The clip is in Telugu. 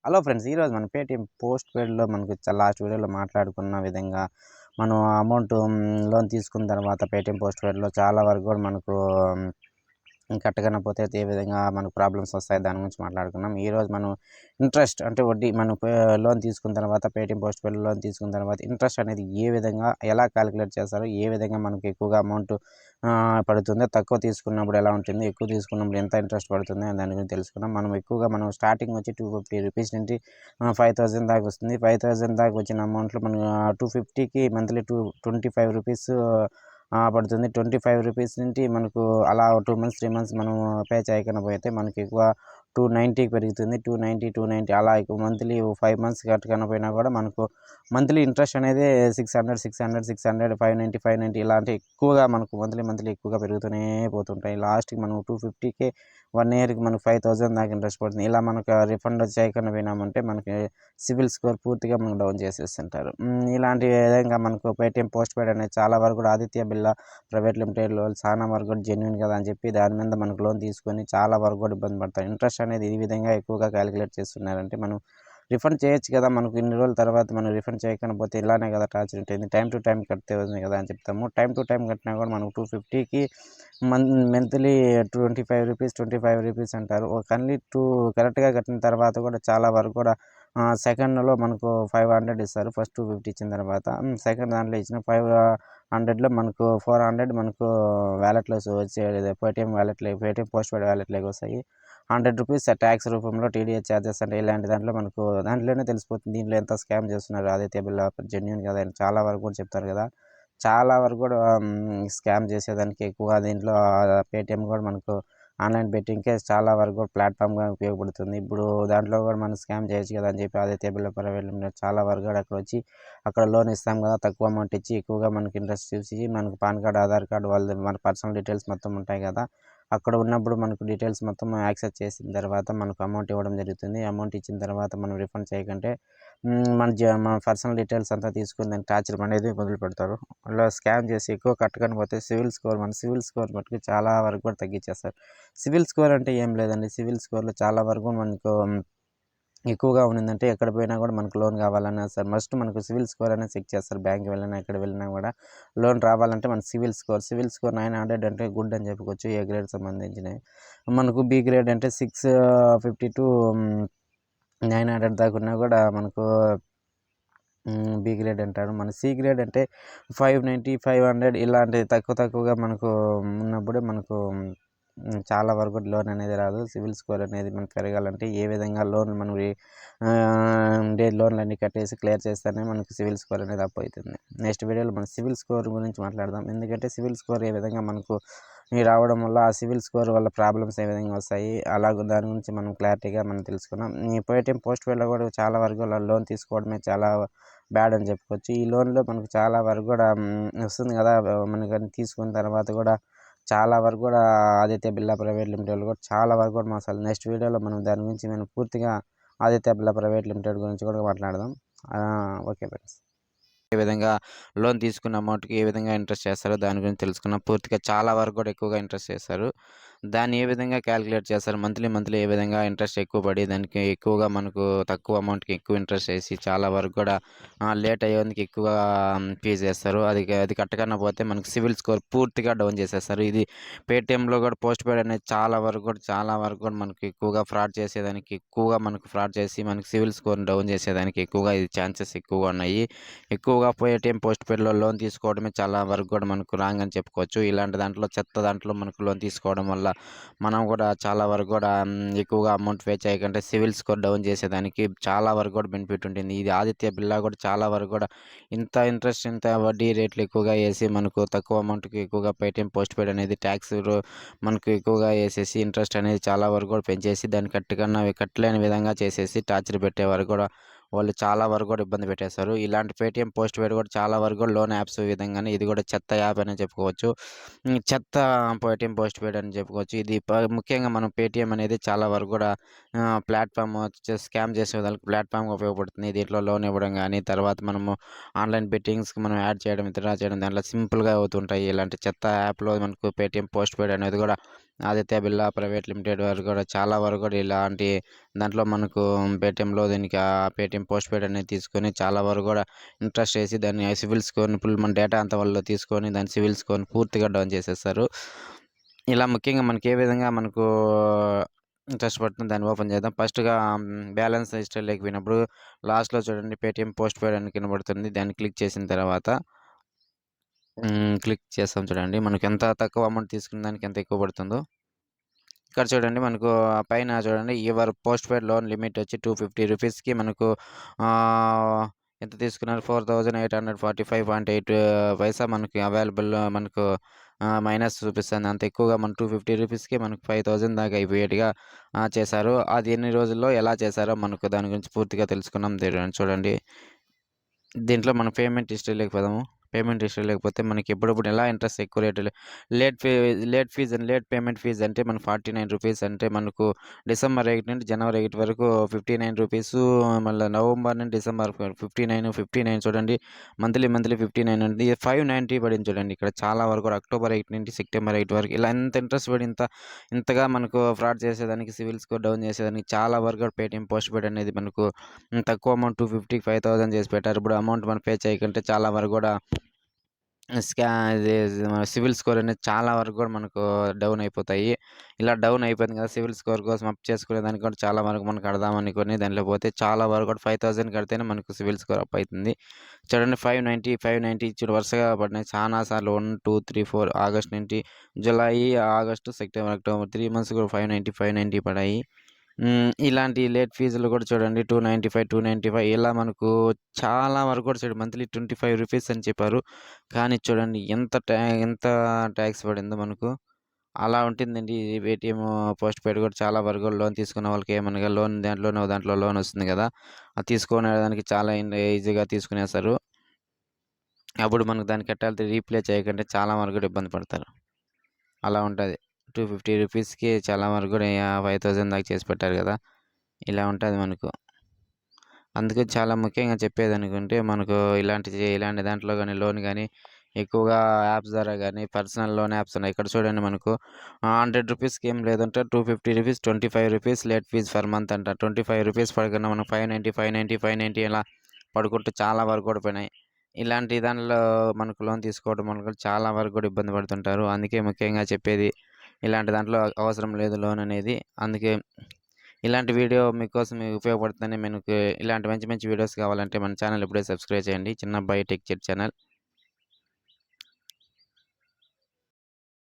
హలో ఫ్రెండ్స్, ఈరోజు మన పేటీఎం పోస్ట్ పెయిడ్‌లో మనకు లాస్ట్ వీడియోలో మాట్లాడుకున్న విధంగా మనం అమౌంట్ లోన్ తీసుకున్న తర్వాత పేటీఎం పోస్ట్ పెయిడ్‌లో చాలా వరకు కూడా మనకు కట్టకపోతే ఏ విధంగా మనకు ప్రాబ్లమ్స్ వస్తాయి దాని గురించి మాట్లాడుకున్నాం. ఈరోజు మనం ఇంట్రెస్ట్ అంటే వడ్డీ మనం లోన్ తీసుకున్న తర్వాత పేటీఎం పోస్ట్ పెయిడ్ లోన్ తీసుకున్న తర్వాత ఇంట్రెస్ట్ అనేది ఏ విధంగా ఎలా క్యాలిక్యులేట్ చేస్తారో, ఏ విధంగా మనకు ఎక్కువగా అమౌంట్ పడుతుందో, తక్కువ తీసుకున్నప్పుడు ఎలా ఉంటుంది, ఎక్కువ తీసుకున్నప్పుడు ఎంత ఇంట్రెస్ట్ పడుతుంది అని దాని గురించి తెలుసుకున్నాం. మనం స్టార్టింగ్ వచ్చి ₹250 నుండి 5,000 దాకా వస్తుంది. 5,000 దాకా వచ్చిన అమౌంట్‌లో మనం 250కి మంత్లీ ₹25 పడుతుంది. ₹25 నుండి మనకు అలా 2 మంత్స్, 3 మంత్స్ మనం పే చేయకుండా పోతే మనకి ఎక్కువ 290కి పెరుగుతుంది. 290 అలా ఎక్కువ మంత్లీ 5 మంత్స్ కట్టకపోయినా కూడా మనకు మంత్లీ ఇంట్రెస్ట్ అనేది 600, 590 ఇలాంటి ఎక్కువగా మనకు మంత్లీ ఎక్కువగా పెరుగుతూనే పోతుంటాయి. లాస్ట్‌కి మనం 250కే 1 ఇయర్‌కి మనకు 5,000 దాకా ఇంట్రెస్ట్ పడుతుంది. ఇలా మనకు రిఫండ్ చేయకుండా పోయినామంటే మనకి సిబిల్ స్కోర్ పూర్తిగా మనకు డౌన్ చేసేస్తుంటారు. ఇలాంటి విధంగా మనకు పేటీఎం పోస్ట్ పెయిడ్ అనేది చాలా వరకు కూడా ఆదిత్య బిర్లా ప్రైవేట్ లిమిటెడ్‌లో చాలా వరకు కూడా జెన్యూన్ కదా అని చెప్పి దాని మీద మనకు లోన్ తీసుకొని చాలా వరకు కూడా ఇబ్బంది పడతారు. ఇంట్రెస్ట్ అనేది ఈ విధంగా ఎక్కువగా క్యాలిక్యులేట్ చేస్తున్నారంటే మనం రిఫండ్ చేయొచ్చు కదా, మనకు ఇన్ని రోజుల తర్వాత మనం రిఫండ్ చేయకపోతే ఇలానే కదా టార్చర్ ఉంటుంది. టైం టు టైం కడితే ఉంది కదా అని చెప్తాము. టైం టు టైం కట్టినా కూడా మనకు 250కి మంత్లీ ₹25 అంటారు. ఓన్లీ కరెక్ట్‌గా కట్టిన తర్వాత కూడా చాలా వరకు కూడా సెకండ్‌లో మనకు 500 ఇస్తారు. ఫస్ట్ 250 ఇచ్చిన తర్వాత సెకండ్ దాంట్లో ఇచ్చిన 500లో మనకు 400 మనకు వాలెట్‌లో వచ్చే పేటీఎం పోస్ట్ పెయిడ్ వాలెట్‌లోకి వస్తాయి. ₹100 ట్యాక్స్ రూపంలో టీడీఎస్ చార్జెస్ అంటే ఇలాంటి దాంట్లోనే తెలిసిపోతుంది. దీంట్లో ఎంత స్కామ్ చేస్తున్నారు, ఆదిత్య బిర్లా జెన్యూన్ కదా అని చాలా వరకు కూడా చెప్తారు కదా. చాలా వరకు కూడా స్కామ్ చేసేదానికి ఎక్కువగా దీంట్లో పేటీఎం కూడా మనకు ఆన్‌లైన్ బెట్టింగ్‌కే చాలా వరకు కూడా ప్లాట్‌ఫామ్‌గా ఉపయోగపడుతుంది. ఇప్పుడు దాంట్లో కూడా మనం స్కామ్ చేయొచ్చు కదా అని చెప్పి ఆదిత్య బిర్లా ప్రైవేట్ లిమిటెడ్ చాలా వరకు కూడా అక్కడ లోన్ ఇస్తాం కదా, తక్కువ అమౌంట్ ఇచ్చి ఎక్కువగా మనకి ఇంట్రెస్ట్ చూసి మనకు పాన్ కార్డ్, ఆధార్ కార్డ్ మన పర్సనల్ డీటెయిల్స్ మొత్తం ఉంటాయి కదా. అక్కడ ఉన్నప్పుడు మనకు డీటెయిల్స్ మొత్తం యాక్సెస్ చేసిన తర్వాత మనకు అమౌంట్ ఇవ్వడం జరుగుతుంది. అమౌంట్ ఇచ్చిన తర్వాత మనం రిఫండ్ చేయకంటే మన పర్సనల్ డీటెయిల్స్ అంతా తీసుకొని దాన్ని టార్చర్ అనేది మొదలుపెడతారు. అలా స్కామ్ చేసి ఎక్కువ కట్టకుండా పోతే మన సివిల్ స్కోర్ మట్టుకు చాలా వరకు కూడా తగ్గించేస్తారు. సివిల్ స్కోర్ అంటే ఏం లేదండి. సివిల్ స్కోర్‌లో చాలా వరకు మనకు ఎక్కువగా ఉన్నిందంటే ఎక్కడ పోయినా కూడా మనకు లోన్ కావాలన్నా సరే మస్ట్ మనకు సివిల్ స్కోర్ అనేది చెక్ చేస్తారు. బ్యాంక్‌కి వెళ్ళినా ఎక్కడ వెళ్ళినా కూడా లోన్ రావాలంటే మన సివిల్ స్కోర్ 900 అంటే గుడ్ అని చెప్పుకోవచ్చు. ఏ గ్రేడ్ సంబంధించినవి. మనకు బి గ్రేడ్ అంటే 650 900 దాకా ఉన్నా కూడా మనకు బి గ్రేడ్ అంటారు. మన సి గ్రేడ్ అంటే 590, 500 ఇలాంటి తక్కువగా మనకు ఉన్నప్పుడే మనకు చాలా వరకు లోన్ అనేది రాదు. సివిల్ స్కోర్ అనేది మనకు పెరగాలంటే ఏ విధంగా ఉండే లోన్లన్నీ కట్టేసి క్లియర్ చేస్తేనే మనకు సివిల్ స్కోర్ అనేది అప్ అవుతుంది. నెక్స్ట్ వీడియోలో మనం సివిల్ స్కోర్ గురించి మాట్లాడదాం. ఎందుకంటే సివిల్ స్కోర్ ఏ విధంగా మనకు రావడం వల్ల ఆ సివిల్ స్కోర్ వల్ల ప్రాబ్లమ్స్ ఏ విధంగా వస్తాయి, అలాగే దాని గురించి మనం క్లారిటీగా మనం తెలుసుకున్నాం. ఈ పేటీఎం పోస్ట్ పెయిడ్‌లో కూడా చాలా వరకు లోన్ తీసుకోవడమే చాలా బ్యాడ్ అని చెప్పుకోవచ్చు. ఈ లోన్‌లో మనకు చాలా వరకు కూడా వస్తుంది కదా. మనకు తీసుకున్న తర్వాత కూడా చాలా వరకు కూడా ఆదిత్య బిర్లా ప్రైవేట్ లిమిటెడ్ కూడా చాలా వరకు కూడా మోసాలు. నెక్స్ట్ వీడియోలో మనం దాని గురించి పూర్తిగా ఆదిత్య బిర్లా ప్రైవేట్ లిమిటెడ్ గురించి కూడా మాట్లాడదాం. Okay friends. ఏ విధంగా లోన్ తీసుకున్న అమౌంట్‌కి ఏ విధంగా ఇంట్రెస్ట్ చేస్తారో దాని గురించి తెలుసుకున్నాం. పూర్తిగా చాలా వరకు కూడా ఎక్కువగా ఇంట్రెస్ట్ చేస్తారు. దాన్ని ఏ విధంగా క్యాలిక్యులేట్ చేస్తారు, మంత్లీ ఏ విధంగా ఇంట్రెస్ట్ ఎక్కువ పడి దానికి ఎక్కువగా మనకు తక్కువ అమౌంట్‌కి ఎక్కువ ఇంట్రెస్ట్ ఏసి చాలా వరకు కూడా లేట్ అయ్యేందుకు ఎక్కువగా ఫీజ్ ఏస్తారు. అది కట్టకపోతే మనకు సివిల్ స్కోర్ పూర్తిగా డౌన్ చేసేస్తారు. ఇది పేటీఎంలో కూడా పోస్ట్ పెయిడ్ అనేది చాలా వరకు కూడా మనకు ఎక్కువగా ఫ్రాడ్ చేసేదానికి మనకు ఫ్రాడ్ చేసి మనకు సివిల్ స్కోర్‌ని డౌన్ చేసేదానికి ఎక్కువగా ఇది ఛాన్సెస్ ఎక్కువగా ఉన్నాయి. ఎక్కువగా పేటీఎం పోస్ట్ పెయిడ్‌లో లోన్ తీసుకోవడమే చాలా వరకు కూడా మనకు రాంగ్ అని చెప్పుకోవచ్చు. ఇలాంటి చెత్త దాంట్లో మనకు లోన్ తీసుకోవడం వల్ల మనం కూడా చాలా వరకు కూడా ఎక్కువగా అమౌంట్ పే చేయకంటే సివిల్ స్కోర్ డౌన్ చేసేదానికి చాలా వరకు కూడా బెనిఫిట్ ఉంటుంది. ఇది ఆదిత్య బిర్లా కూడా చాలా వరకు కూడా ఇంత వడ్డీ రేట్లు ఎక్కువగా ఏసి మనకు తక్కువ అమౌంట్‌కి ఎక్కువగా పేటీఎం పోస్ట్ పెయిడ్ అనేది మనకు ఎక్కువగా ఏసేసి ఇంట్రెస్ట్ అనేది చాలా వరకు కూడా పెంచేసి దాన్ని కట్టలేని విధంగా చేసేసి టార్చర్ పెట్టే వరకు కూడా వాళ్ళు చాలా వరకు కూడా ఇబ్బంది పెట్టేస్తారు. ఇలాంటి పేటీఎం పోస్ట్ పెయిడ్ కూడా చాలా వరకు కూడా లోన్ యాప్స్ విధంగానే ఇది కూడా చెత్త యాప్ అనే చెప్పుకోవచ్చు. చెత్త పేటీఎం పోస్ట్ పెయిడ్ అని చెప్పుకోవచ్చు. ఇది ముఖ్యంగా మనం పేటీఎం అనేది చాలా వరకు కూడా ప్లాట్‌ఫామ్ స్కామ్ చేసే వాళ్ళకి ప్లాట్‌ఫామ్‌గా ఉపయోగపడుతుంది. దీంట్లో లోన్ ఇవ్వడం గానీ, తర్వాత మనము ఆన్‌లైన్ బెట్టింగ్స్‌కి మనం యాడ్ చేయడం, విత్‌డ్రా చేయడం దాంట్లో సింపుల్‌గా అవుతుంటాయి. ఇలాంటి చెత్త యాప్‌లో మనకు పేటీఎం పోస్ట్ పెయిడ్ అనేది కూడా ఆదిత్య బిర్లా ప్రైవేట్ లిమిటెడ్ వరకు కూడా చాలా వరకు కూడా ఇలాంటి దాంట్లో మనకు పేటీఎంలో దీనికి పేటీఎం పోస్ట్ పెయిడ్ అనేది తీసుకొని చాలా వరకు కూడా ఇంట్రెస్ట్ చేసి దాన్ని సివిల్ స్కోర్ని ఫుల్ మన డేటా అంతా వాళ్ళు తీసుకొని దాని సివిల్ స్కోర్ని పూర్తిగా డౌన్ చేసేస్తారు. ఇలా ముఖ్యంగా మనకి ఏ విధంగా మనకు ఇంట్రెస్ట్ పడుతుంది దాన్ని ఓపెన్ చేద్దాం. ఫస్ట్‌గా బ్యాలెన్స్ హిస్టరీలోకి పోయినప్పుడు లాస్ట్‌లో చూడండి పేటీఎం పోస్ట్ పెయిడ్ అని కనబడుతుంది. దాన్ని క్లిక్ చేసిన తర్వాత క్లిక్ చేస్తాం చూడండి. మనకు ఎంత తక్కువ అమౌంట్ తీసుకున్న దానికి ఎంత ఎక్కువ పడుతుందో. ఇక్కడ చూడండి మనకు పైన చూడండి your post paid loan limit వచ్చి ₹250కి మనకు ఎంత తీసుకున్నారు 4845.8 పైసా మనకి అవైలబుల్ మనకు మైనస్ చూపిస్తుంది. అంత ఎక్కువగా మన ₹250కి మనకు 5000 దాకా అయిపోయేట్టుగా చేశారు. అది ఎన్ని రోజుల్లో ఎలా చేశారో మనకు దాని గురించి పూర్తిగా తెలుసుకున్నాం. చూడండి దీంట్లో మనం పేమెంట్ హిస్టరీలోకి పోదాము. పేమెంట్ హిస్టరీ లేకపోతే మనకి ఎప్పుడప్పుడు ఎలా ఇంట్రెస్ట్ ఎక్కువ రేటులో late fees and late payment fees అంటే మనకు ₹49 అంటే మనకు డిసెంబర్ 8 నుండి జనవరి 8 వరకు ₹59 మళ్ళీ నవంబర్ నుండి డిసెంబర్ 59 చూడండి మంత్లీ 59 ఉంది. 590 పడింది చూడండి. ఇక్కడ చాలా వరకు అక్టోబర్ 8 నుండి సెప్టెంబర్ 8 వరకు ఇలా ఎంత ఇంట్రెస్ట్ పడి ఇంతగా మనకు ఫ్రాడ్ చేసేదానికి సివిల్ స్కోర్ డౌన్ చేసేదానికి చాలా వరకు పేటీఎం పోస్ట్ పెయిడ్ అనేది మనకు తక్కువ అమౌంట్ 250కి 5000 చేసి పెట్టారు. ఇప్పుడు అమౌంట్ మనం పే చేయకుంటే చాలా వరకు కూడా ఇది మన సివిల్ స్కోర్ అనేది చాలా వరకు కూడా మనకు డౌన్ అయిపోతాయి. ఇలా డౌన్ అయిపోయింది కదా! సివిల్ స్కోర్ కోసం అప్ చేసుకునే దానికి కూడా చాలా వరకు మనం కడదామనుకోని దాంట్లో పోతే చాలా వరకు కూడా 5000 కడితేనే మనకు సివిల్ స్కోర్ అప్ అయితుంది. చూడండి 590 చూడు వరుసగా పడినాయి. చానా సార్లు 1, 2, 3, 4 ఆగస్ట్ నుండి July, August, September, October 3 months కూడా 590 పడాయి. ఇలాంటి లేట్ ఫీజులు కూడా చూడండి 295 ఇలా మనకు చాలా వరకు కూడా చూడండి మంత్లీ ₹25 అని చెప్పారు. కానీ చూడండి ఎంత ట్యాక్స్ పడిందో మనకు. అలా ఉంటుందండి ఈ పేటీఎం పోస్ట్ పెయిడ్ కూడా చాలా వరకు లోన్ తీసుకున్న వాళ్ళకి ఏమనగా దాంట్లో లోన్ వస్తుంది కదా! అది తీసుకునే దానికి చాలా ఈజీగా తీసుకునేస్తారు. అప్పుడు మనకు దాన్ని కట్టాలి రీప్లే చేయకుంటే చాలా వరకు కూడా ఇబ్బంది పడతారు. అలా ఉంటది. ₹250కి చాలా వరకు కూడా 5000 దాకా చేసి పెట్టారు కదా! ఇలా ఉంటది మనకు. అందుకే చాలా ముఖ్యంగా చెప్పేదనుకుంటే మనకు ఇలాంటి దాంట్లో గాని లోన్ గాని ఎక్కువగా యాప్స్ ద్వారా గాని పర్సనల్ లోన్ యాప్స్ ఉన్నాయి. ఇక్కడ చూడండి మనకు ₹100కి ఏం లేదంట ₹250, ₹25 లేట్ ఫీజ్ ఫర్ మంత్ అంట. ₹25 పడకుండా మనం 590 ఇలా పడుకుంటూ చాలా వరకు కూడా పోయినాయి. ఇలాంటి దానిలో మనకు లోన్ తీసుకోవడం వల్ల చాలా వరకు కూడా ఇబ్బంది పడుతుంటారు. అందుకే ముఖ్యంగా చెప్పేది ఇలాంటి దాంట్లో అవసరం లేదు లోన్ అనేది. అందుకే ఇలాంటి వీడియో మీకోసం ఉపయోగపడుతుందని మనకు ఇలాంటి మంచి మంచి వీడియోస్ కావాలంటే మన ఛానల్ ఇప్పుడే సబ్స్క్రైబ్ చేయండి. చిన్నబ్బాయి టెక్ చెట్ ఛానల్.